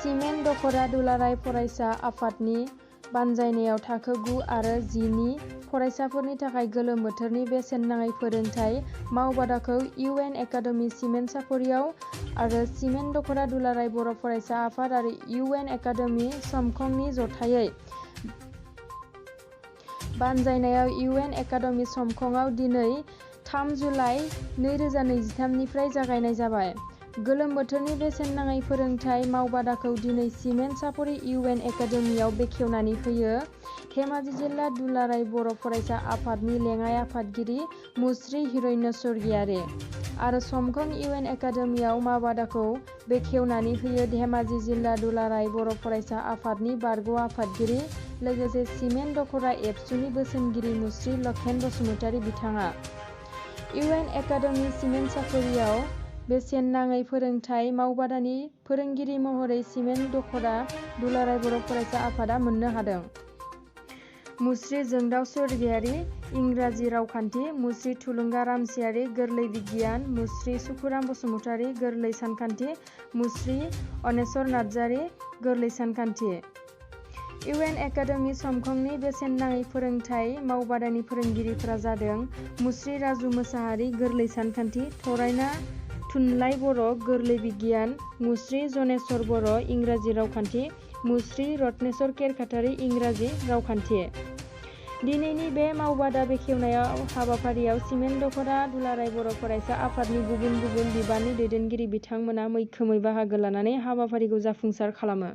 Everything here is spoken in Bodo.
सिमेन्ट दख'रा दुलाराय फरायसा आफादनि बानजायनायाव थाखो 9 आरो 10 नि फरायसाफोरनि थाखाय गोलोम बोथोरनि बेसेन नाङै फोरोंथाय मावबादाखौ इउ.एन. एकाडेमि सिमेन्ट सापरियाव आरो सिमेन्ट दख'रा दुलाराय बर' फरायसा आफाद आरो इउ.एन. एकाडेमि समखंनि जथायै बानजायनायाव इउ.एन. एकाडेमि समखङाव दिनै 3 जुलाइ 2023 निफ्राय जागायनाय जाबाय। गोलोम बोथोरनि बेसेन नाङै फोरोंथाय मावबादाखौ दिनै सिमेन्ट सापरि इउ.एन. एकाडेमियाव बेखेवनानै होयो धेमाजि जिल्ला दुलाराय बर' फरायसा आफादनि लेङाइ आफादगिरि मुस्रि हिरण्य स्वर्गियारि आरो समखं इउ.एन. एकाडेमियाव मावबादाखौ बेखेवनानै होयो धेमाजि जिल्ला दुलाराय बर' फरायसा आफादनि बारग' आफादगिरि लोगोसे सिमेन्ट दख'रा एबसुनि बोसोनगिरि मुस्रि लक्षेन बसुमतारि बिथाङा। इउ.एन. एकाडेमि सिमेन्ट सापरियाव बेसेन नाङै फोरोंथाय मावबादानि फोरोंगिरि महरै सिमेन्ट दख'रा दुलाराय बर' फरायसा आफादा मोननो हादों। मुस्रि जोंदाव स्वर्गियारि इंराजि रावखान्थि, मुस्रि थुलुंगा रामसियारि गोरलै बिगियान, मुस्रि सुखुराम बसुमतारि गोरलै सानखान्थि, मुस्रि अनेस्वर नार्जारि गोरलै सानखान्थि। इउ.एन. एकाडेमि समखंनि बेसेन नाङै फोरोंथाय मावबादानि फोरोंगिरिफोरा जादों मुस्रि राजु मोसाहारि गोरलै सानखान्थि, थरायना थुनलाइ बर' गोरलै बिगियान, मुस्रि जनेस्वर बर' इंराजि रावखान्थि, मुस्रि रत्नेस्वर केरखातारि इंराजि रावखान्थि। दिनैनि बे मावबादा बेखेवनायाव हाबाफारियाव सिमेन्ट दख'रा दुलाराय बर' फरायसा आफादनि गुबुन गुबुन बिबाननि दैदेनगिरि बिथांमोना मैखोमै बाहागो लानानै हाबाफारिखौ जाफुंसार खालामो।